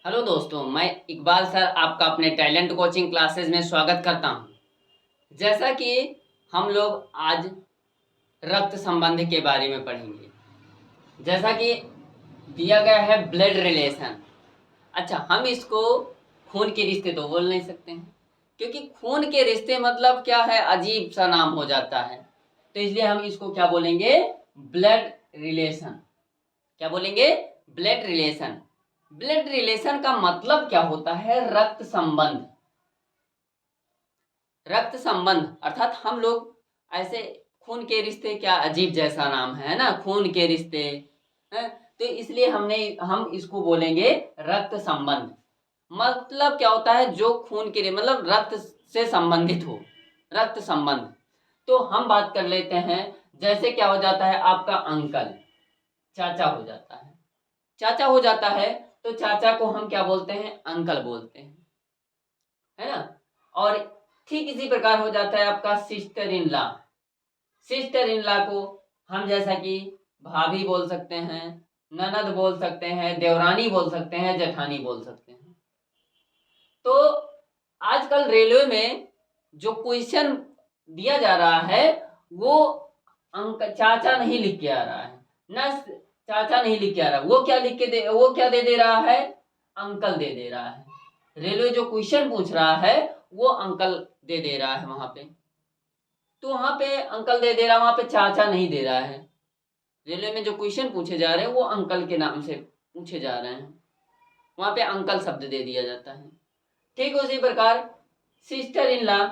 Hello दोस्तों, मैं Iqbal sir आपका अपने टैलेंट कोचिंग क्लासेस में स्वागत करता हूं। जैसा कि हम लोग आज रक्त संबंध के बारे में पढ़ेंगे। जैसा कि दिया गया है ब्लड रिलेशन। अच्छा, हम इसको खून के रिश्ते तो बोल नहीं सकते हैं, क्योंकि खून के रिश्ते मतलब क्या है, अजीब सा नाम हो जाता है। तो इसलिए हम इसको क्या बोलेंगे, ब्लड रिलेशन। क्या बोलेंगे, ब्लड रिलेशन। ब्लड रिलेशन का मतलब क्या होता है, रक्त संबंध। रक्त संबंध अर्थात हम लोग ऐसे खून के रिश्ते, क्या अजीब जैसा नाम है ना, खून के रिश्ते हैं। तो इसलिए हम इसको बोलेंगे रक्त संबंध। मतलब क्या होता है, जो खून के मतलब रक्त से संबंधित हो, रक्त संबंध। तो हम बात कर लेते हैं, जैसे क्या हो जाता है, आपका अंकल चाचा हो जाता है। चाचा हो जाता है तो चाचा को हम क्या बोलते हैं, अंकल बोलते हैं, है ना। और ठीक इसी प्रकार हो जाता है आपका sister in law. Sister in law को हम जैसा कि भाभी बोल सकते हैं, ननद बोल सकते हैं, देवरानी बोल सकते हैं, जेठानी बोल सकते हैं। तो आजकल रेलवे में जो क्वेश्चन दिया जा रहा है, वो चाचा नहीं लिख के आ रहा है ना, चाचा नहीं लिख के आ रहा, वो क्या लिख के दे, वो क्या दे दे रहा है, अंकल दे दे रहा है। रेलवे जो क्वेश्चन पूछ रहा है वो अंकल दे दे रहा है वहां पे। तो वहां पे अंकल दे दे रहा है, वहां पे चाचा नहीं दे रहा है। रेलवे में जो क्वेश्चन पूछे जा रहे हैं वो अंकल के नाम से पूछे जा रहे हैं, वहां पे अंकल शब्द दे दिया जाता है। ठीक उसी प्रकार सिस्टर इन लॉ,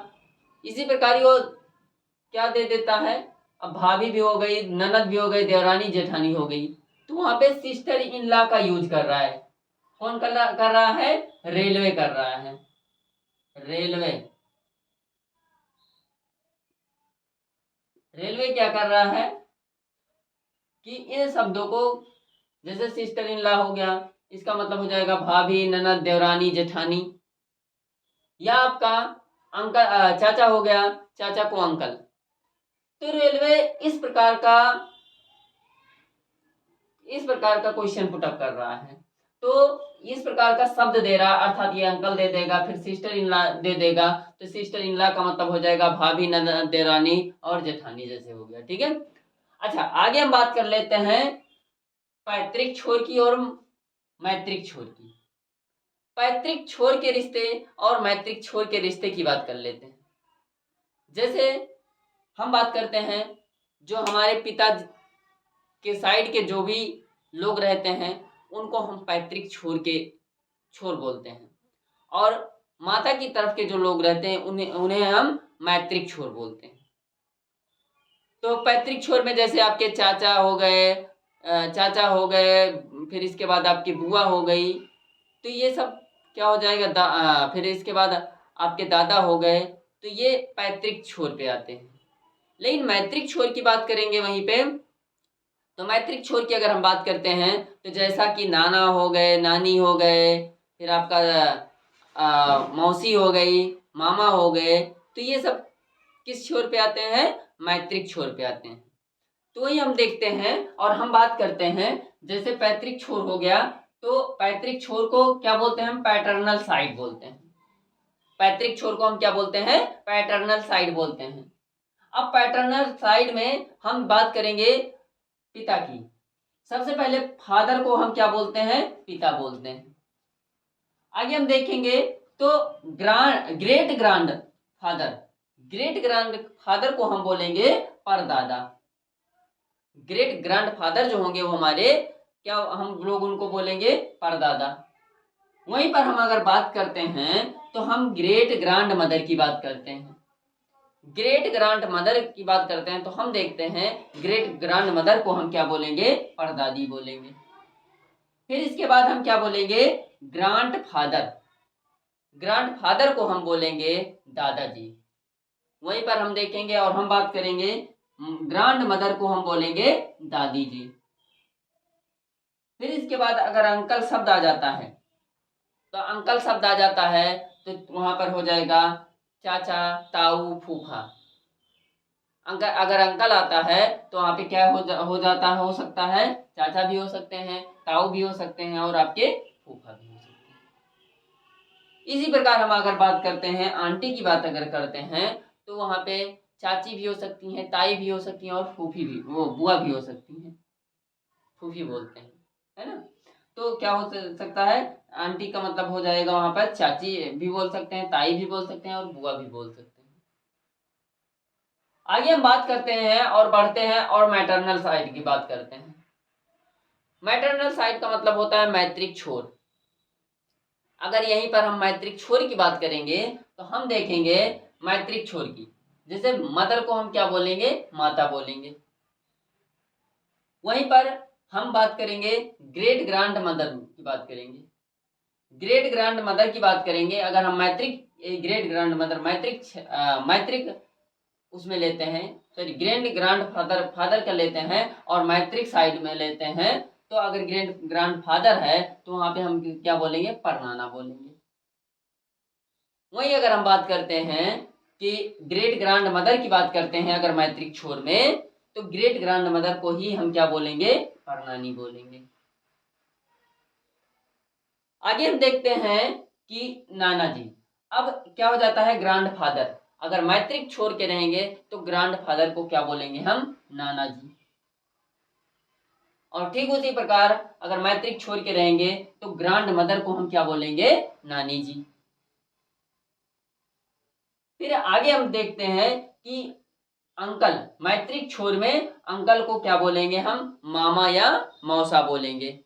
इसी प्रकार ही वो क्या दे देता है, अब भाभी भी हो गई, ननद भी हो गई, देवरानी जेठानी हो गई। तो वहां पे सिस्टर इन लॉ का यूज कर रहा है। कौन कर रहा है, रेलवे कर रहा है। रेलवे रेलवे क्या कर रहा है कि इन शब्दों को, जैसे सिस्टर इन लॉ हो गया, इसका मतलब हो जाएगा भाभी, ननद, देवरानी, जेठानी। या आपका अंकल चाचा हो गया, चाचा को अंकल। तो रेलवे इस प्रकार का क्वेश्चन पुटअप कर रहा है। तो इस प्रकार का शब्द दे रहा, अर्थात ये अंकल दे देगा, फिर सिस्टर इन लॉ दे देगा। तो सिस्टर इन लॉ का मतलब हो जाएगा भाभी, ननद, देवरानी और जेठानी जैसे हो गया। ठीक है। अच्छा, आगे हम बात कर लेते हैं पैतृक छोर की और मैत्रिक छोर की। पैतृक छोर के रिश्ते और मैत्रिक छोर के रिश्ते की बात कर लेते हैं। जैसे हम बात करते हैं, जो हमारे पिता के साइड के जो भी लोग रहते हैं उनको हम पैतृक छोर बोलते हैं। और माता की तरफ के जो लोग रहते हैं उन्हें उन्हें हम मैत्रिक छोर बोलते हैं। तो पैतृक छोर में जैसे आपके चाचा हो गए, फिर इसके बाद आपकी बुआ हो गई। तो ये सब क्या हो जाएगा, फिर इसके बाद आपके दादा हो गए। तो ये पैतृक छोर पे आते हैं। लेकिन मैत्रिक छोर की बात करेंगे वहीं पे, तो मैत्रिक छोर की अगर हम बात करते हैं तो जैसा कि नाना हो गए, नानी हो गए, फिर आपका मौसी हो गई, मामा हो गए। तो ये सब किस छोर पे आते हैं, मैत्रिक छोर पे आते हैं। तो वही हम देखते हैं और हम बात करते हैं, जैसे पैतृक छोर हो गया, तो पैतृक छोर को क्या बोलते हैं, हम पैटर्नल साइड बोलते हैं। पैतृक छोर को हम क्या बोलते हैं, पैटर्नल साइड बोलते हैं। अब पैटर्नल साइड में हम बात करेंगे पिता की। सबसे पहले फादर को हम क्या बोलते हैं, पिता बोलते हैं। आगे हम देखेंगे तो ग्रेट ग्रांड फादर को हम बोलेंगे परदादा। ग्रेट ग्रैंड फादर जो होंगे वो हमारे क्या, हम लोग उनको बोलेंगे परदादा। वहीं पर हम अगर बात करते हैं तो हम ग्रेट ग्रैंड मदर की बात करते हैं। ग्रेट ग्रांड मदर की बात करते हैं तो हम देखते हैं ग्रेट ग्रांड मदर को हम क्या बोलेंगे, परदादी बोलेंगे। फिर इसके बाद हम क्या बोलेंगे, ग्रांड फादर को हम बोलेंगे दादाजी। वहीं पर हम देखेंगे और हम बात करेंगे ग्रांड मदर को हम बोलेंगे दादी जी। फिर इसके बाद अगर अंकल शब्द आ जाता है, तो अंकल शब्द आ जाता है तो वहां पर हो जाएगा चाचा, ताऊ, फूफा। अगर अंकल आता है तो वहाँ पे क्या हो सकता है, चाचा भी हो सकते हैं, ताऊ भी हो सकते हैं और आपके फूफा भी हो सकते हैं। इसी प्रकार हम अगर बात करते हैं आंटी की बात अगर करते हैं तो वहाँ पे चाची भी हो सकती हैं, ताई भी हो सकती हैं और फूफी भी, वो बुआ भी हो सकती हैं, फूफी बोलते हैं, है ना। तो क्या हो सकता है, आंटी का मतलब हो जाएगा वहाँ पर चाची भी बोल सकते हैं, ताई भी बोल सकते हैं और बुआ भी बोल सकते हैं। आगे हम बात करते हैं और बढ़ते हैं और मैटरनल साइड की बात करते हैं। मैटरनल साइड का मतलब होता है मैत्रिक छोर। अगर यहीं पर हम मैत्रिक छोर की बात करेंगे तो हम देखेंगे मैत्रिक छोर की, जैसे मदर को हम क्या बोलेंगे, माता बोलेंगे। वहीं पर हम बात करेंगे ग्रेट ग्रांड मदर की बात करेंगे। ग्रेट ग्रांड मदर की बात करेंगे अगर हम मैत्रिक, ग्रेट ग्रांड मदर मैत्रिक उसमें लेते हैं, sorry grand grand father, father का लेते हैं और मैत्रिक साइड में लेते हैं, तो अगर ग्रैंड ग्रांड फादर है तो वहां पे हम क्या बोलेंगे, परनाना बोलेंगे। वहीं अगर हम बात करते हैं कि ग्रेट ग्रांड मदर की बात करते हैं अगर मैत्रिक छोर में, तो ग्रेट ग्रांड मदर को ही हम क्या बोलेंगे, परनानी बोलेंगे। आगे हम देखते हैं कि नाना जी। अब क्या हो जाता है, ग्रांड फादर, अगर मैत्रिक छोड़ के रहेंगे तो ग्रांड फादर को क्या बोलेंगे हम, नाना जी। और ठीक उसी प्रकार अगर मैत्रिक छोड़ के रहेंगे तो ग्रांड मदर को हम क्या बोलेंगे, नानी जी। फिर आगे हम देखते हैं कि अंकल, मैत्रिक छोर में अंकल को क्या बोलेंगे हम, मामा या मौसा बोलेंगे।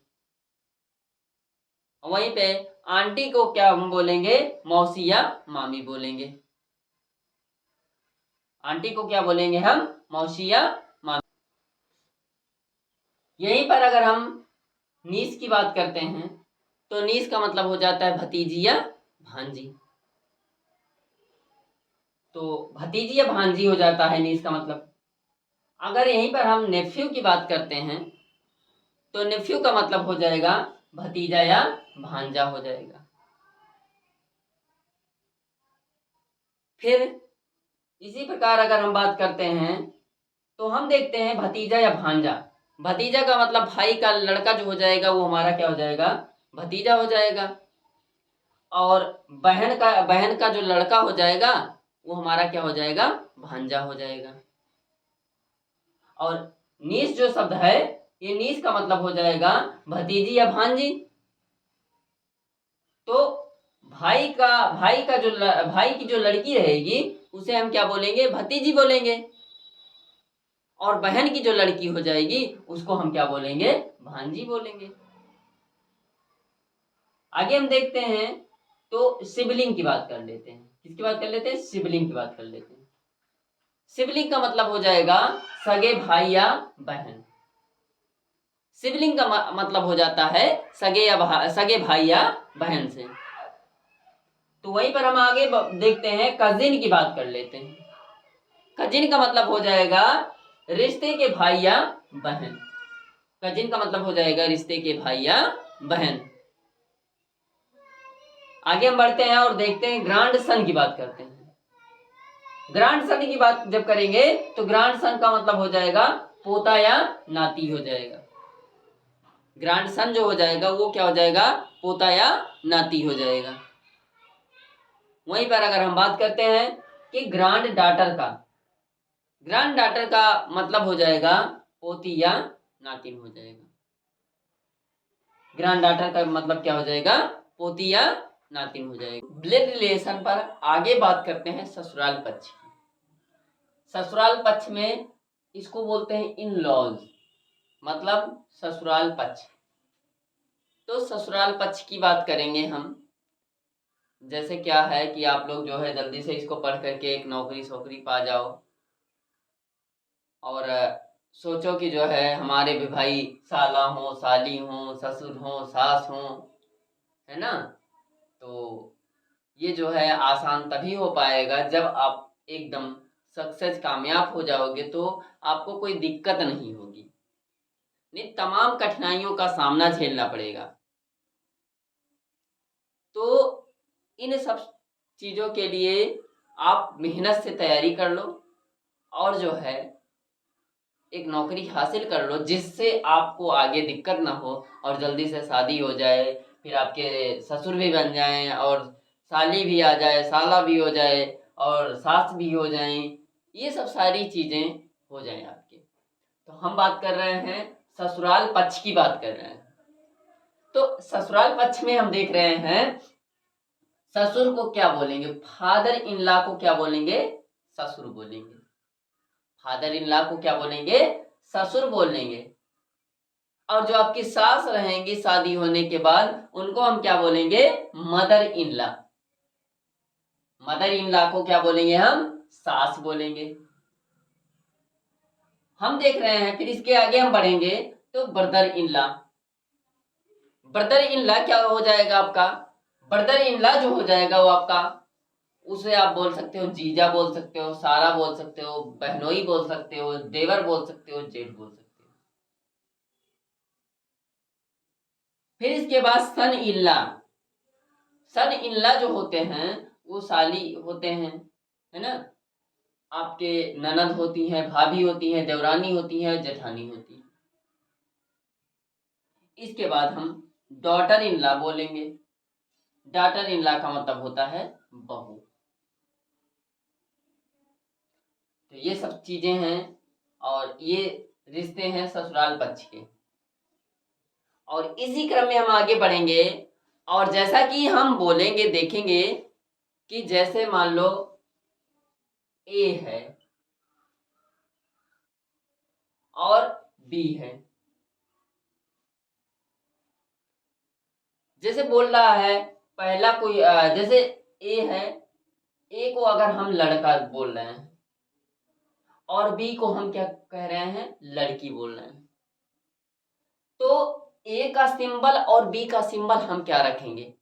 वहीं पे आंटी को क्या हम बोलेंगे, मौसी या मामी बोलेंगे। आंटी को क्या बोलेंगे हम, मौसी या मामी। यहीं पर अगर हम नीस की बात करते हैं तो नीस का मतलब हो जाता है भतीजी या भांजी। तो भतीजी या भांजी हो जाता है नीस का मतलब। अगर यहीं पर हम नेफ्यू की बात करते हैं तो नेफ्यू का मतलब हो जाएगा भतीजा या भांजा हो जाएगा। फिर इसी प्रकार अगर हम बात करते हैं तो हम देखते हैं भतीजा या भांजा। भतीजा का मतलब भाई का लड़का जो हो जाएगा वो हमारा क्या हो जाएगा, भतीजा हो जाएगा। और बहन का जो लड़का हो जाएगा वो हमारा क्या हो जाएगा, भांजा हो जाएगा। और नीस जो शब्द है, ये नीस का मतलब हो जाएगा भतीजी या भांजी। तो भाई की जो लड़की रहेगी उसे हम क्या बोलेंगे, भतीजी बोलेंगे। और बहन की जो लड़की हो जाएगी उसको हम क्या बोलेंगे, भांजी बोलेंगे। आगे हम देखते हैं तो सिबलिंग की बात कर लेते हैं। किसकी बात कर लेते हैं, सिबलिंग की बात कर लेते हैं। सिबलिंग का मतलब हो जाएगा सगे भाई या बहन। सिबलिंग का मतलब हो जाता है सगे भाई या बहन से। तो वहीं पर हम आगे देखते हैं कजिन की बात कर लेते हैं। कजिन का मतलब हो जाएगा रिश्ते के भाई या बहन। कजिन का मतलब हो जाएगा रिश्ते के भाई या बहन। आगे हम बढ़ते हैं और देखते हैं ग्रांड सन की बात करते हैं। ग्रांड सन की बात जब करेंगे तो ग्रांड सन का मतलब हो जाएगा पोता या नाती हो जाएगा। ग्रांड सन जो हो जाएगा वो क्या हो जाएगा, पोता या नाती हो जाएगा। वहीं पर अगर हम बात करते हैं कि ग्रांड डाटर का मतलब हो जाएगा पोती या नातिन हो जाएगा। ग्रांड डाटर का मतलब क्या हो जाएगा, पोती या नातिन हो जाएगा। ब्लड रिलेशन पर आगे बात करते हैं ससुराल पक्ष की। ससुराल पक्ष में इसको बोलते हैं इन लॉज, मतलब ससुराल पक्ष। तो ससुराल पक्ष की बात करेंगे हम। जैसे क्या है कि आप लोग जो है जल्दी से इसको पढ़ करके एक नौकरी पा जाओ और सोचो कि जो है हमारे भी भाई साला हो, साली हो, ससुर हो, सास हो, है ना। तो ये जो है आसान तभी हो पाएगा जब आप एकदम सक्सेस कामयाब हो जाओगे, तो आपको कोई दिक्कत नहीं होगी, नहीं तमाम कठिनाइयों का सामना झेलना पड़ेगा। तो इन सब चीज़ों के लिए आप मेहनत से तैयारी कर लो और जो है एक नौकरी हासिल कर लो जिससे आपको आगे दिक्कत ना हो और जल्दी से शादी हो जाए, फिर आपके ससुर भी बन जाएं और साली भी आ जाए, साला भी हो जाए और सास भी हो जाए, ये सब सारी चीजें हो जाए आपके। तो हम बात कर रहे हैं ससुराल पक्ष की बात कर रहे हैं। तो ससुराल पक्ष में हम देख रहे हैं ससुर को क्या बोलेंगे, फादर इन लॉ को क्या बोलेंगे, ससुर बोलेंगे। फादर इन लॉ को क्या बोलेंगे, ससुर बोलेंगे। और जो आपकी सास रहेंगी शादी होने के बाद, उनको हम क्या बोलेंगे, mother in law. Mother in law को क्या बोलेंगे हम, सास बोलेंगे। हम देख रहे हैं, फिर इसके आगे हम बढ़ेंगे तो brother in law. Brother in law क्या हो जाएगा आपका, ब्रदर इन लॉ जो हो जाएगा वो आपका, उसे आप बोल सकते हो जीजा बोल सकते हो, सारा बोल सकते हो, बहनोई बोल सकते हो, देवर बोल सकते हो, जेठ बोल सकते हो। फिर इसके बाद सन in law. Sun in law जो होते हैं वो साली होते हैं, है ना, आपके ननद होती हैं, भाभी होती हैं, देवरानी होती हैं, जेठानी होती है। इसके बाद हम डॉटर इन लॉ बोलेंगे। डॉटर इन लॉ का मतलब होता है बहू। तो ये सब चीजें हैं और ये रिश्ते हैं ससुराल पक्ष के। और इसी क्रम में हम आगे बढ़ेंगे और जैसा कि हम बोलेंगे देखेंगे कि जैसे मान लो ए है और बी है, जैसे बोल रहा है पहला कोई जैसे ए है, ए को अगर हम लड़का बोल रहे हैं और बी को हम क्या कह रहे हैं, लड़की बोल रहे हैं, तो ए का सिंबल और बी का सिंबल हम क्या रखेंगे,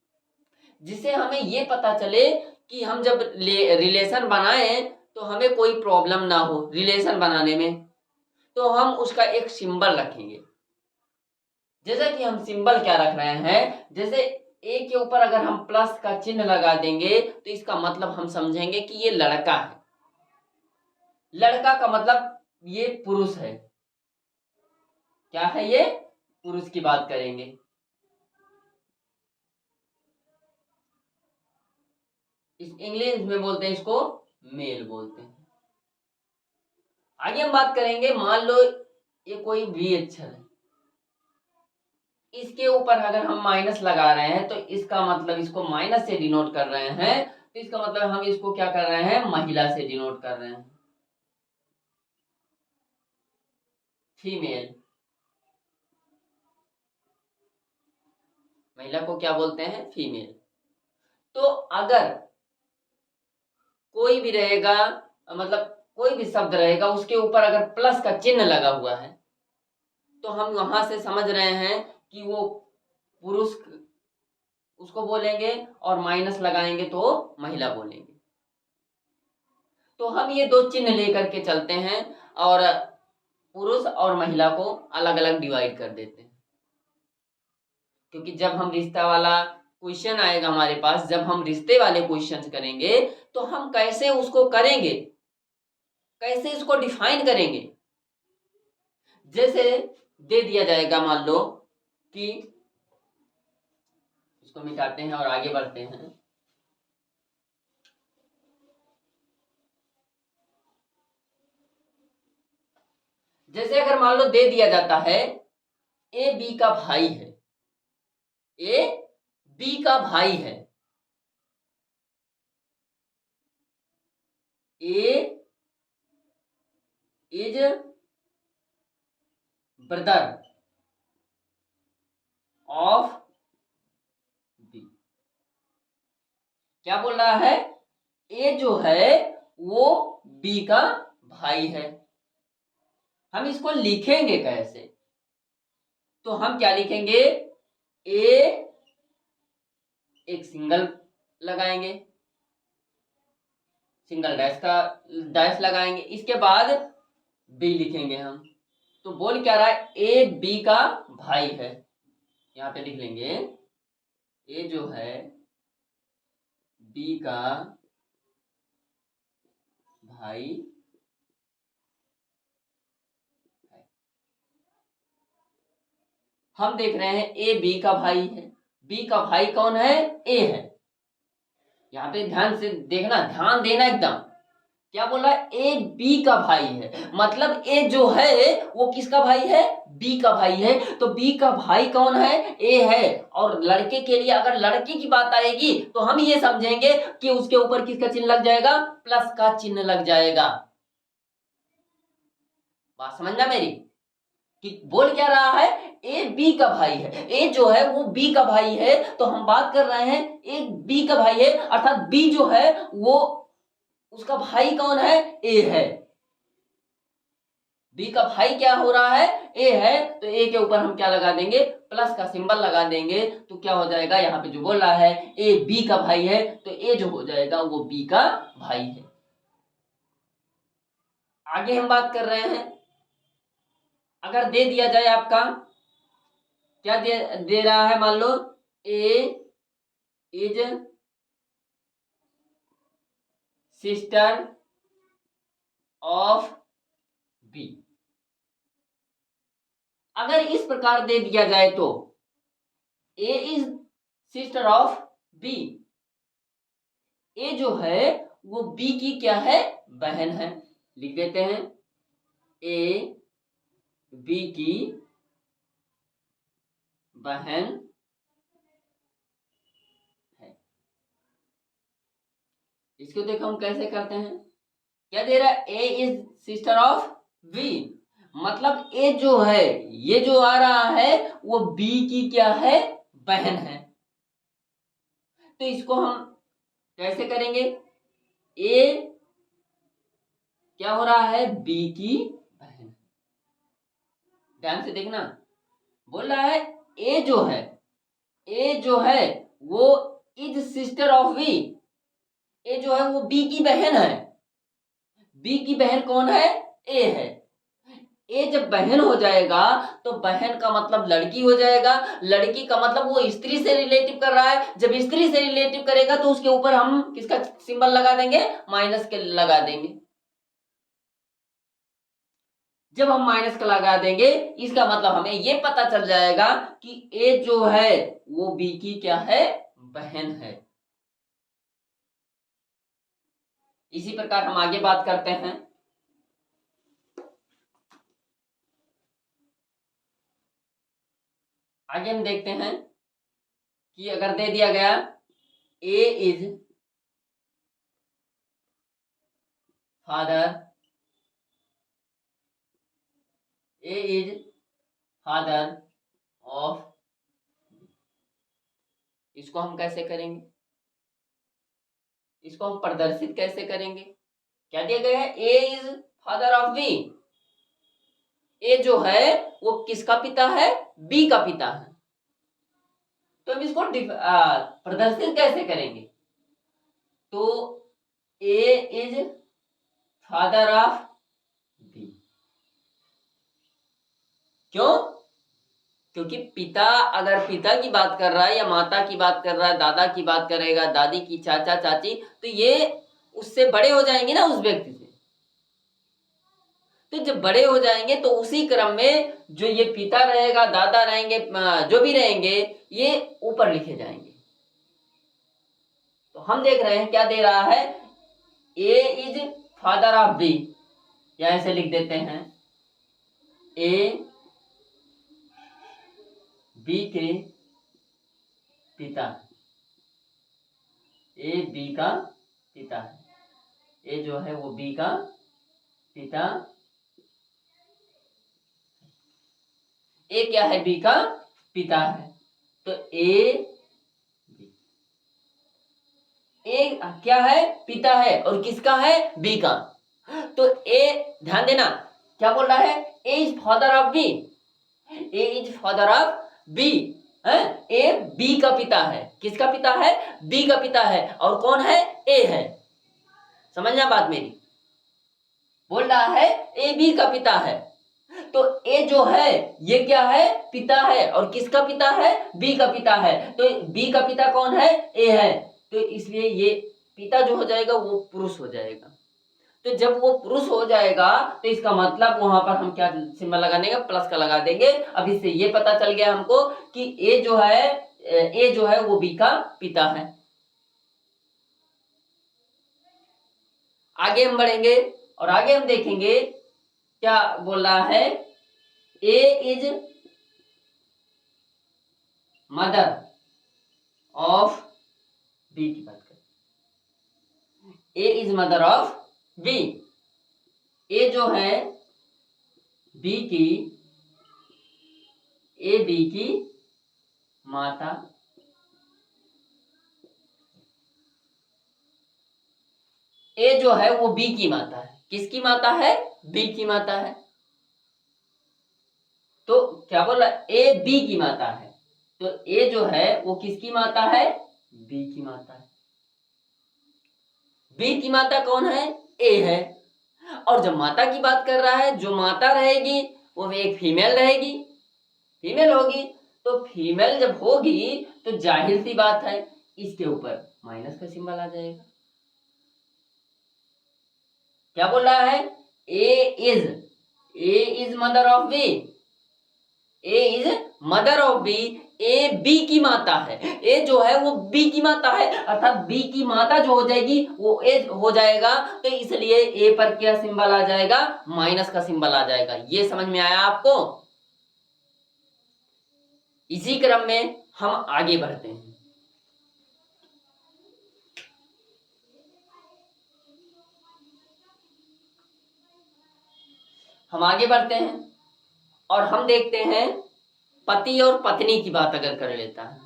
जिससे हमें ये पता चले कि हम जब रिलेशन बनाए तो हमें कोई प्रॉब्लम ना हो रिलेशन बनाने में, तो हम उसका एक सिंबल रखेंगे। जैसा कि हम सिंबल क्या रख रहे हैं, जैसे ए के ऊपर अगर हम प्लस का चिन्ह लगा देंगे तो इसका मतलब हम समझेंगे कि ये लड़का है। लड़का का मतलब ये पुरुष है। क्या है ये, पुरुष की बात करेंगे। इस इंग्लिश में बोलते हैं इसको मेल बोलते हैं। आगे हम बात करेंगे, मान लो ये कोई भी अक्षर है, इसके ऊपर अगर हम माइनस लगा रहे हैं तो इसका मतलब इसको माइनस से डिनोट कर रहे हैं, तो इसका मतलब हम इसको क्या कर रहे हैं, महिला से डिनोट कर रहे हैं, फीमेल। महिला को क्या बोलते हैं, फीमेल। तो अगर कोई भी रहेगा, मतलब कोई भी शब्द रहेगा उसके ऊपर अगर प्लस का चिन्ह लगा हुआ है तो हम वहां से समझ रहे हैं कि वो पुरुष उसको बोलेंगे और माइनस लगाएंगे तो महिला बोलेंगे। तो हम ये दो चिन्ह लेकर के चलते हैं और पुरुष और महिला को अलग अलग डिवाइड कर देते हैं, क्योंकि जब हम रिश्ता वाला क्वेश्चन आएगा हमारे पास, जब हम रिश्ते वाले क्वेश्चन करेंगे तो हम कैसे उसको करेंगे, कैसे इसको डिफाइन करेंगे। जैसे दे दिया जाएगा, मान लो कि इसको मिटाते हैं और आगे बढ़ते हैं। जैसे अगर मान लो दे दिया जाता है ए बी का भाई है, ए बी का भाई है, A is brother of B. क्या बोल रहा है, ए जो है वो बी का भाई है। हम इसको लिखेंगे कैसे, तो हम क्या लिखेंगे, ए एक सिंगल लगाएंगे, सिंगल डैश का डैश लगाएंगे, इसके बाद बी लिखेंगे हम। तो बोल क्या रहा है, ए बी का भाई है। यहाँ पे लिख लेंगे ए जो है बी का भाई है। हम देख रहे हैं ए बी का भाई है, बी का भाई कौन है, ए है। यहाँ पे ध्यान से देखना, ध्यान देना एकदम। क्या बोला? ए बी का भाई है, मतलब ए जो है वो किसका भाई है? बी का भाई है। तो बी का भाई कौन है? ए है। और लड़के के लिए अगर लड़के की बात आएगी तो हम ये समझेंगे कि उसके ऊपर किसका चिन्ह लग जाएगा? प्लस का चिन्ह लग जाएगा। बात समझना मेरी कि बोल क्या रहा है? ए बी का भाई है, ए जो है वो बी का भाई है। तो हम बात कर रहे हैं ए बी का भाई है, अर्थात बी जो है वो उसका भाई कौन है? ए है। बी का भाई क्या हो रहा है? ए है। तो ए के ऊपर हम क्या लगा देंगे? प्लस का सिंबल लगा देंगे। तो क्या हो जाएगा? यहाँ पे जो बोल रहा है ए बी का भाई है, तो ए जो हो जाएगा वो बी का भाई है। आगे हम बात कर रहे हैं, अगर दे दिया जाए आपका, क्या दे रहा है? मान लो ए इज सिस्टर ऑफ बी। अगर इस प्रकार दे दिया जाए तो ए is sister of B, A जो है वो बी की क्या है? बहन है। लिख देते हैं ए बी की बहन है। इसको देखो हम कैसे करते हैं। क्या दे रहा है? A is sister of B, मतलब ए जो है, ये जो आ रहा है वो बी की क्या है? बहन है। तो इसको हम कैसे करेंगे? ए क्या हो रहा है? बी की बहन। ध्यान से देखना, बोल रहा है ए जो है, ए जो है वो is sister of B, A जो है वो बी की बहन है। बी की बहन कौन है? ए है। ए जब बहन हो जाएगा तो बहन का मतलब लड़की हो जाएगा, लड़की का मतलब वो स्त्री से रिलेटिव कर रहा है। जब स्त्री से रिलेटिव करेगा तो उसके ऊपर हम किसका सिंबल लगा देंगे? माइनस के लगा देंगे। जब हम माइनस का लगा देंगे इसका मतलब हमें ये पता चल जाएगा कि ए जो है वो बी की क्या है? बहन है। इसी प्रकार हम आगे बात करते हैं। आगे हम देखते हैं कि अगर दे दिया गया A is father, A is father of, इसको हम कैसे करेंगे? इसको हम प्रदर्शित कैसे करेंगे? क्या दिया गया है? A is father of B, A जो है वो किसका पिता है? बी का पिता है। तो हम इसको प्रदर्शित कैसे करेंगे? तो ए इज फादर ऑफ बी। क्यों? क्योंकि पिता अगर पिता की बात कर रहा है या माता की बात कर रहा है, दादा की बात करेगा, दादी की, चाचा चाची, तो ये उससे बड़े हो जाएंगे ना उस व्यक्ति से। तो जब बड़े हो जाएंगे तो उसी क्रम में जो ये पिता रहेगा, दादा रहेंगे, जो भी रहेंगे, ये ऊपर लिखे जाएंगे। तो हम देख रहे हैं क्या दे रहा है? A is father of B, या ऐसे लिख देते हैं ए बी के पिता, ए बी का पिता है। ए जो है वो बी का पिता, ए क्या है? बी का पिता है। तो ए क्या है? पिता है। और किसका है? बी का। तो ए, ध्यान देना, क्या बोल रहा है? A is father of B, A is father of B है। ए बी का पिता है। किसका पिता है? बी का पिता है। और कौन है? ए है। समझना बात मेरी। बोल रहा है ए बी का पिता है। तो ए जो है ये क्या है? पिता है। और किसका पिता है? बी का पिता है। तो बी का पिता कौन है? ए है। तो इसलिए ये पिता जो हो जाएगा वो पुरुष हो जाएगा। तो जब वो पुरुष हो जाएगा तो इसका मतलब वहां पर हम क्या सिंबल लगा देंगे? प्लस का लगा देंगे। अब इससे ये पता चल गया हमको कि ए जो है वो बी का पिता है। आगे हम बढ़ेंगे और आगे हम देखेंगे क्या बोल रहा है। A is mother of B की बात करें। ए is mother of B. A जो है बी की, ए बी की माता, ए जो है वो बी की माता है। किसकी माता है? बी की माता है। तो क्या बोला, ए बी की माता है। तो ए जो है वो किसकी माता है? बी की माता है। बी की माता कौन है? ए है। और जब माता की बात कर रहा है, जो माता रहेगी वो एक फीमेल रहेगी, फीमेल होगी। तो फीमेल जब होगी तो जाहिर सी बात है इसके ऊपर माइनस का सिंबल आ जाएगा। क्या बोल रहा है? A is mother of B. A is mother of B. A B की माता है। ए जो है वो बी की माता है, अर्थात बी की माता जो हो जाएगी वो ए हो जाएगा। तो इसलिए ए पर क्या सिंबल आ जाएगा? माइनस का सिंबल आ जाएगा। ये समझ में आया आपको? इसी क्रम में हम आगे बढ़ते हैं। हम आगे बढ़ते हैं और हम देखते हैं पति और पत्नी की बात अगर कर लेता है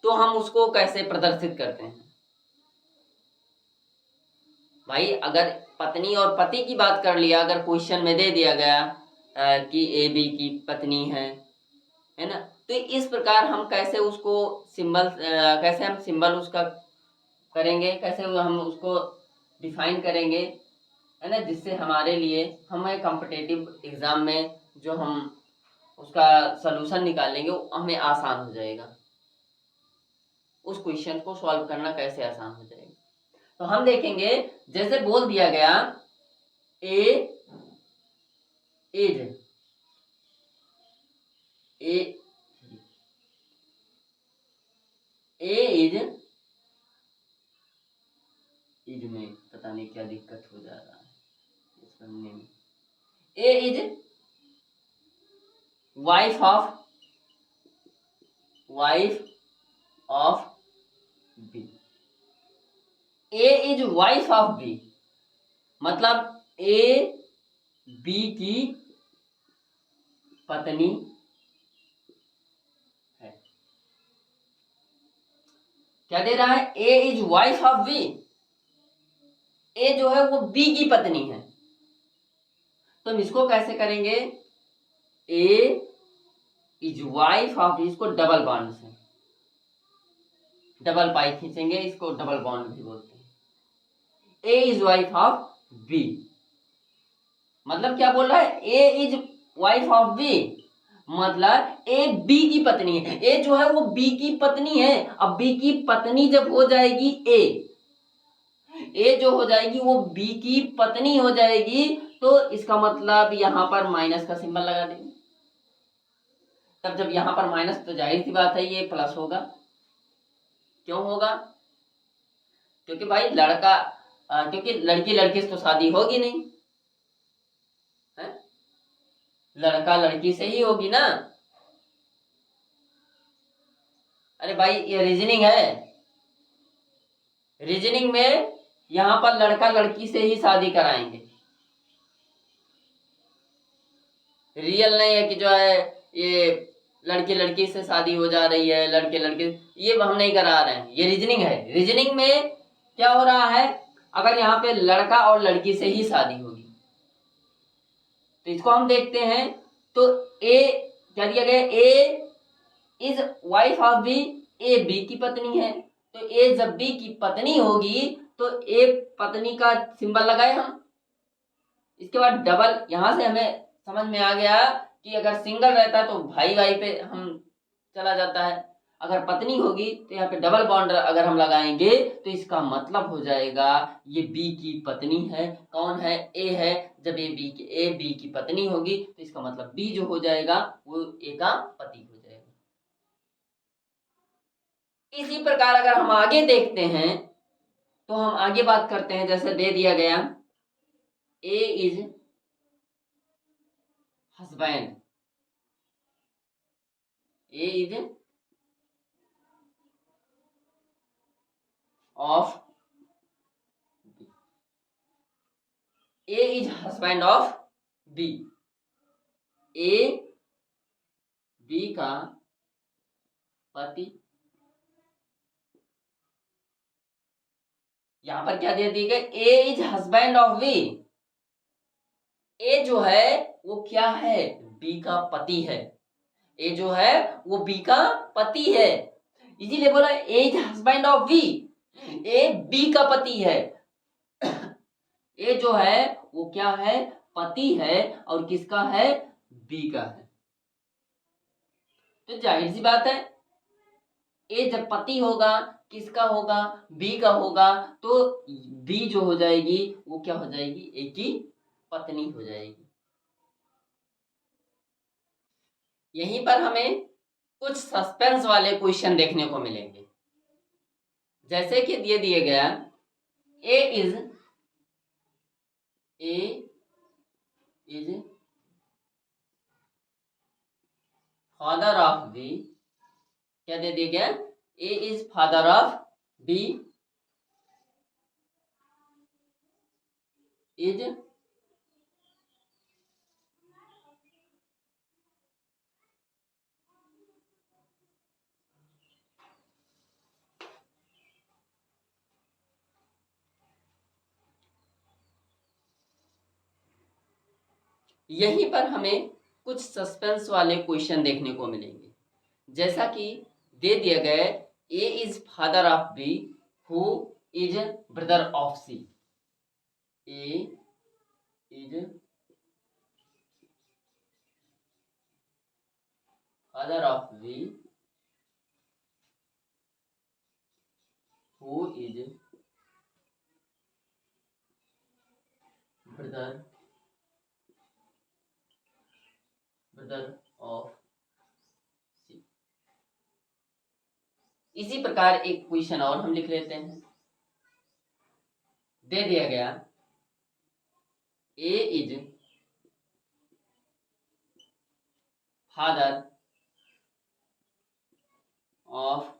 तो हम उसको कैसे प्रदर्शित करते हैं। भाई अगर पत्नी और पति की बात कर लिया, अगर क्वेश्चन में दे दिया गया कि ए बी की पत्नी है ना, तो इस प्रकार हम कैसे उसको सिंबल, कैसे हम सिंबल उसका करेंगे, कैसे हम उसको डिफाइन करेंगे, है ना, जिससे हमारे लिए, हमें कॉम्पिटिटिव एग्जाम में जो हम उसका सलूशन निकालेंगे वो हमें आसान हो जाएगा। उस क्वेश्चन को सॉल्व करना कैसे आसान हो जाएगा। तो हम देखेंगे, जैसे बोल दिया गया ए इज, ए इज में पता नहीं क्या दिक्कत हो जा रहा है इस पढ़ने में। A is wife of B. A is wife of B मतलब ए बी की पत्नी है। क्या दे रहा है? A is wife of B. A जो है वो बी की पत्नी है। तो हम इसको कैसे करेंगे? ए इज वाइफ ऑफ, इसको डबल बॉन्ड से, डबल पाई खींचेंगे, इसको डबल बॉन्ड भी बोलते हैं। ए इज वाइफ ऑफ बी मतलब क्या बोल रहा है? A is wife of B मतलब ए बी की पत्नी है। ए जो है वो बी की पत्नी है। अब बी की पत्नी जब हो जाएगी ए जो हो जाएगी वो बी की पत्नी हो जाएगी, तो इसका मतलब यहां पर माइनस का सिंबल लगा देंगे। तब जब यहां पर माइनस, तो जाहिर सी बात है ये प्लस होगा। क्यों होगा? क्योंकि भाई लड़का, क्योंकि लड़की लड़की से तो शादी होगी नहीं है, लड़का लड़की से ही होगी ना। अरे भाई ये रीजनिंग है, रीजनिंग में यहां पर लड़का लड़की से ही शादी कराएंगे। रियल नहीं है कि जो है ये लड़की लड़की से शादी हो जा रही है, लड़के लड़के, ये हम नहीं करा रहे हैं। ये रीजनिंग है। रीजनिंग में क्या हो रहा है, अगर यहाँ पे लड़का और लड़की से ही शादी होगी तो इसको हम देखते हैं। तो ए क्या दिया गया? A is wife of B. A B की पत्नी है। तो ए जब बी की पत्नी होगी तो ए पत्नी का सिंबल लगाए हम। इसके बाद डबल, यहां से हमें समझ में आ गया कि अगर सिंगल रहता है तो भाई भाई पे हम चला जाता है, अगर पत्नी होगी तो यहाँ पे डबल बॉन्ड अगर हम लगाएंगे तो इसका मतलब हो जाएगा ये बी की पत्नी है। कौन है? ए है। जब ए बी की पत्नी होगी तो इसका मतलब बी जो हो जाएगा वो ए का पति हो जाएगा। इसी प्रकार अगर हम आगे देखते हैं तो हम आगे बात करते हैं। जैसे दे दिया गया A is husband, A is of, A is husband of B, A B का पति। यहां पर क्या दे दी गई, A is husband of B, A जो है वो क्या है, बी का पति है, ए जो है वो बी का पति है, इसीलिए बोला A is husband of B, A B का पति है। ए जो है वो क्या है, पति है, और किसका है, बी का है। तो जाहिर सी बात है ए जब पति होगा, किसका होगा, बी का होगा, तो बी जो हो जाएगी वो क्या हो जाएगी, ए की पत्नी हो जाएगी। यहीं पर हमें कुछ सस्पेंस वाले क्वेश्चन देखने को मिलेंगे। जैसे कि दिए गया A is father of B, क्या दे दिया गया, A is father of B, is यहीं पर हमें कुछ सस्पेंस वाले क्वेश्चन देखने को मिलेंगे। जैसा कि दे दिया गया A is father of B who is brother of C, A is father of B who is brother of C. इसी प्रकार एक क्वेश्चन और हम लिख लेते हैं। दे दिया गया A is father of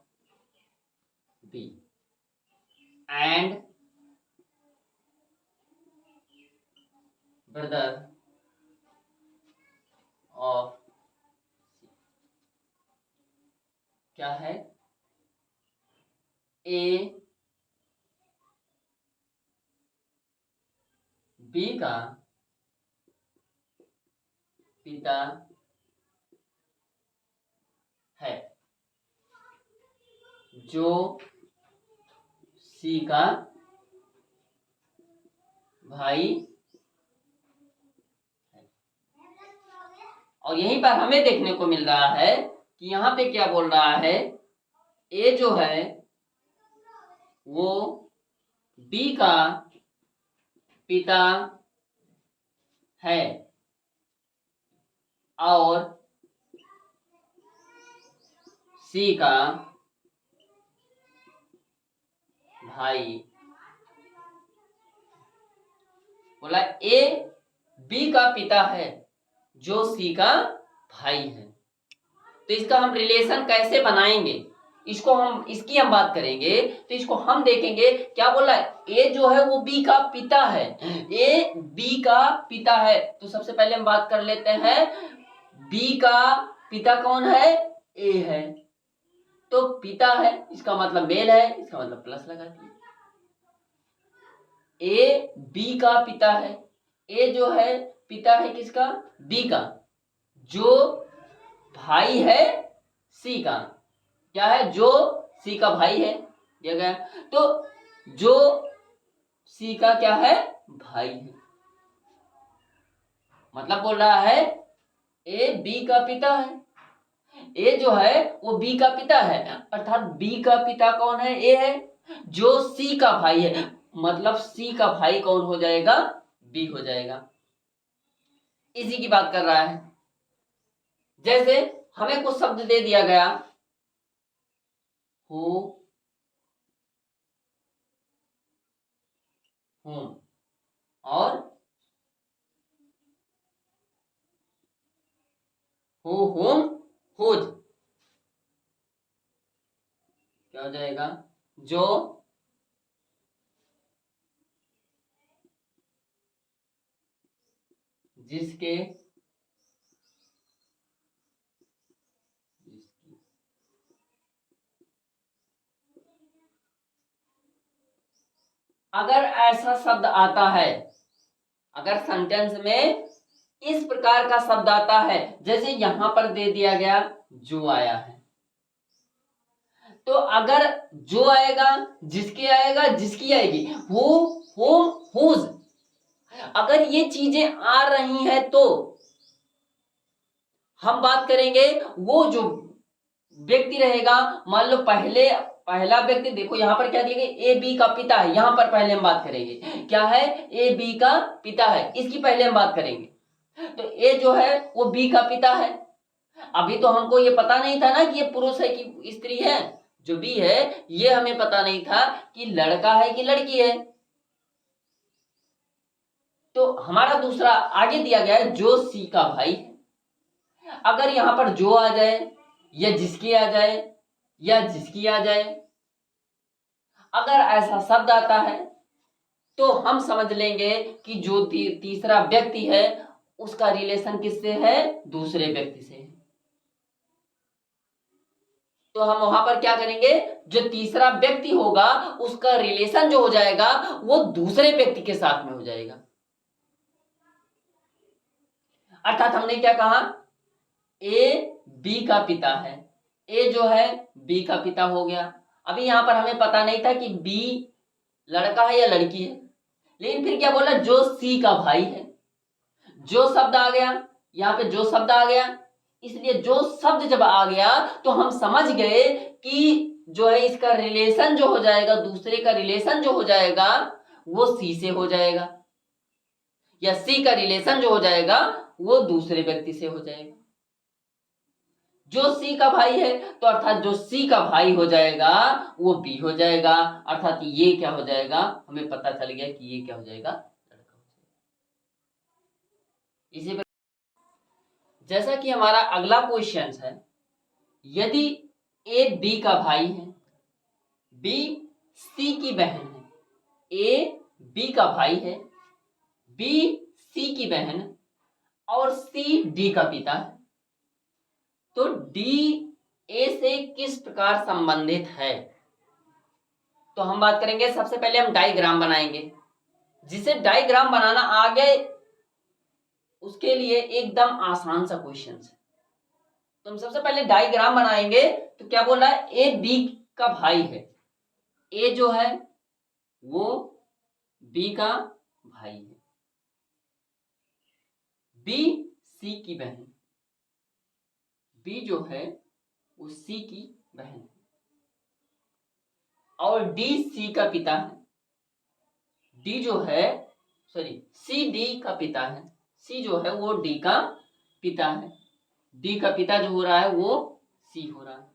B and brother of C. क्या है, ए बी का पिता है, जो सी का भाई है। और यहीं पर हमें देखने को मिल रहा है कि यहाँ पे क्या बोल रहा है, ए जो है वो बी का पिता है और सी का भाई। बोला ए बी का पिता है जो सी का भाई है। तो इसका हम रिलेशन कैसे बनाएंगे, इसकी हम बात करेंगे। तो इसको हम देखेंगे, क्या बोला है, ए जो है वो बी का पिता है, ए बी का पिता है। तो सबसे पहले हम बात कर लेते हैं, बी का पिता कौन है, ए है। तो पिता है इसका मतलब मेल है, इसका मतलब प्लस लगा दिए। ए बी का पिता है, ए जो है पिता है किसका, बी का, जो भाई है सी का, क्या है, जो सी का भाई है, दिया गया। तो जो सी का क्या है, भाई है, मतलब बोल रहा है ए बी का पिता है, ए जो है वो बी का पिता है, अर्थात बी का पिता कौन है, ए है, जो सी का भाई है, मतलब सी का भाई कौन हो जाएगा, बी हो जाएगा। इसी की बात कर रहा है। जैसे हमें कुछ शब्द दे दिया गया, हु होम और हो होम होज, क्या हो जाएगा? जो जिसके अगर ऐसा शब्द आता है, अगर सेंटेंस में इस प्रकार का शब्द आता है, जैसे यहां पर दे दिया गया जो आया है, तो अगर जो आएगा, जिसके आएगा, जिसकी आएगी, वो होम हुज, अगर ये चीजें आ रही हैं तो हम बात करेंगे वो जो व्यक्ति रहेगा। मान लो पहला व्यक्ति, देखो यहां पर क्या दिया गया, ए बी का पिता है, यहां पर पहले हम बात करेंगे क्या है, ए बी का पिता है, इसकी पहले हम बात करेंगे। तो ए जो है वो बी का पिता है। अभी तो हमको ये पता नहीं था ना कि ये पुरुष है कि स्त्री है, जो बी है ये हमें पता नहीं था कि लड़का है कि लड़की है। तो हमारा दूसरा आगे दिया गया है जो सी का भाई है। अगर यहां पर जो आ जाए या जिसकी आ जाए या जिसकी आ जाए, अगर ऐसा शब्द आता है तो हम समझ लेंगे कि जो तीसरा व्यक्ति है उसका रिलेशन किससे है, दूसरे व्यक्ति से है। तो हम वहां पर क्या करेंगे, जो तीसरा व्यक्ति होगा उसका रिलेशन जो हो जाएगा वो दूसरे व्यक्ति के साथ में हो जाएगा। अर्थात हमने क्या कहा, ए बी का पिता है, ए जो है बी का पिता हो गया। अभी यहां पर हमें पता नहीं था कि बी लड़का है या लड़की है, लेकिन फिर क्या बोला, जो सी का भाई है। जो शब्द आ गया, यहां पे जो शब्द आ गया, इसलिए जो शब्द जब आ गया तो हम समझ गए कि जो है इसका रिलेशन जो हो जाएगा, दूसरे का रिलेशन जो हो जाएगा वो सी से हो जाएगा, या सी का रिलेशन जो हो जाएगा वो दूसरे व्यक्ति से हो जाएगा। जो सी का भाई है तो अर्थात जो सी का भाई हो जाएगा वो बी हो जाएगा, अर्थात ये क्या हो जाएगा, हमें पता चल गया कि ये क्या हो जाएगा, लड़का हो जाएगा। इसी पर जैसा कि हमारा अगला क्वेश्चन है, यदि ए बी का भाई है, बी सी की बहन है, ए बी का भाई है, बी सी की बहन और सी डी का पिता है, तो डी ए से किस प्रकार संबंधित है? तो हम बात करेंगे, सबसे पहले हम डायग्राम बनाएंगे। जिसे डायग्राम बनाना आ गए उसके लिए एकदम आसान सा क्वेश्चन है। तो हम सबसे पहले डायग्राम बनाएंगे। तो क्या बोल रहा है, ए बी का भाई है, ए जो है वो बी का भाई है, बी सी की बहन, बी जो है वो सी की बहन है, और डी सी का पिता है, डी जो है सी डी का पिता है, सी जो है वो डी का पिता है, डी का पिता जो हो रहा है वो सी हो रहा है।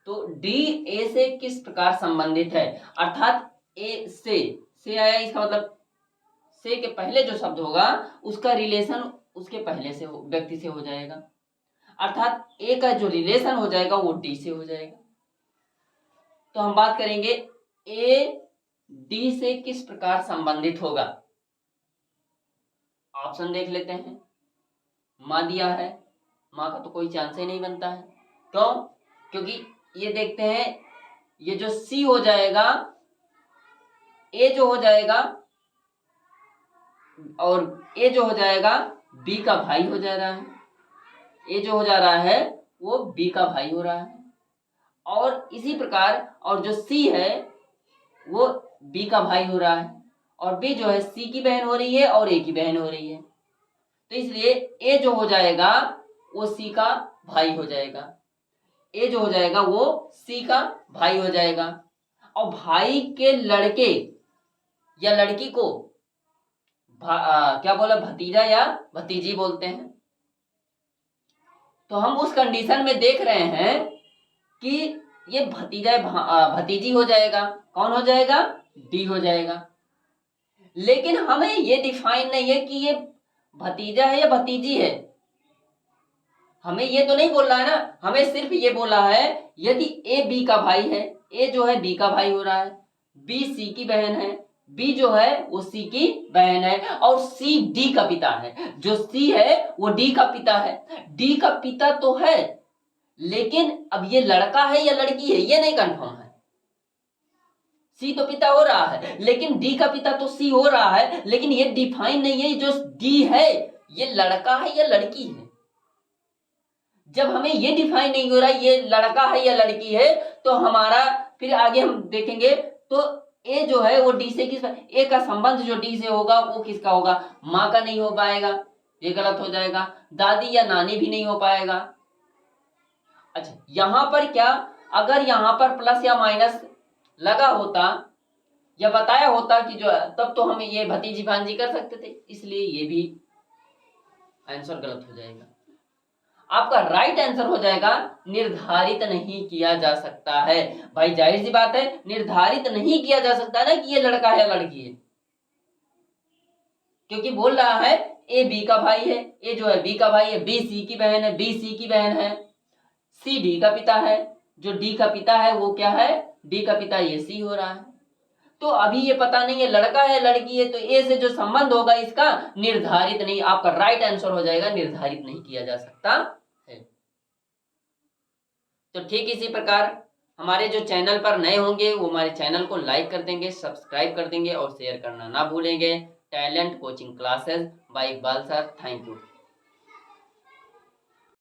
तो डी ए से किस प्रकार संबंधित है, अर्थात ए से आया, इसका मतलब से के पहले जो शब्द होगा उसका रिलेशन उसके पहले से व्यक्ति से हो जाएगा, अर्थात ए का जो रिलेशन हो जाएगा वो डी से हो जाएगा। तो हम बात करेंगे ए डी से किस प्रकार संबंधित होगा। ऑप्शन देख लेते हैं। माँ दिया है, माँ का तो कोई चांस ही नहीं बनता है। क्यों? क्योंकि ये देखते हैं, ये जो सी हो जाएगा, ए जो हो जाएगा, और ए जो हो जाएगा बी का भाई हो जा रहा है, ए जो हो जा रहा है वो बी का भाई हो रहा है, और इसी प्रकार और जो सी है वो बी का भाई हो रहा है, और बी जो है सी की बहन हो रही है और ए की बहन हो रही है। तो इसलिए ए जो हो जाएगा वो सी का भाई हो जाएगा, ए जो हो जाएगा वो सी का भाई हो जाएगा, और भाई के लड़के या लड़की को क्या बोला, भतीजा या भतीजी बोलते हैं। तो हम उस कंडीशन में देख रहे हैं कि ये भतीजा भतीजी हो जाएगा, कौन हो जाएगा, डी हो जाएगा। लेकिन हमें ये डिफाइन नहीं है कि ये भतीजा है या भतीजी है। हमें ये तो नहीं बोल रहा है ना, हमें सिर्फ ये बोला है यदि ए बी का भाई है, ए जो है बी का भाई हो रहा है, बी सी की बहन है, बी जो है वो सी की बहन है, और सी डी का पिता है। जो सी है वो डी का पिता है, डी का पिता तो है, लेकिन अब ये लड़का है या लड़की है ये नहीं कंफर्म है। सी तो पिता हो रहा है, लेकिन डी का पिता तो सी हो रहा है, लेकिन ये डिफाइन नहीं है जो डी है ये लड़का है या लड़की है। जब हमें ये डिफाइन नहीं हो रहा ये लड़का है या लड़की है, तो हमारा फिर आगे हम देखेंगे, तो ए जो है वो डी से किस, ए का संबंध जो डी से होगा वो किसका होगा, माँ का नहीं हो पाएगा, ये गलत हो जाएगा। दादी या नानी भी नहीं हो पाएगा। अच्छा, यहां पर क्या, अगर यहां पर प्लस या माइनस लगा होता या बताया होता कि जो, तब तो हम ये भतीजी भांजी कर सकते थे, इसलिए ये भी आंसर गलत हो जाएगा। आपका राइट आंसर हो जाएगा निर्धारित नहीं किया जा सकता है। भाई जाहिर सी बात है, निर्धारित नहीं किया जा सकता ना कि ये लड़का है या लड़की है, क्योंकि बोल रहा है ए बी का भाई है, ए जो है बी का भाई है, बी सी की बहन है, बी सी की बहन है, सी डी का पिता है, जो डी का पिता है वो क्या है, डी का पिता ये सी हो रहा है। तो अभी ये पता नहीं है लड़का है लड़की है, तो ए से जो संबंध होगा इसका निर्धारित नहीं, आपका राइट आंसर हो जाएगा निर्धारित नहीं किया जा सकता है। तो ठीक इसी प्रकार हमारे जो चैनल पर नए होंगे वो हमारे चैनल को लाइक कर देंगे, सब्सक्राइब कर देंगे और शेयर करना ना भूलेंगे। Talent coaching classes bye Iqbal sir, thank you.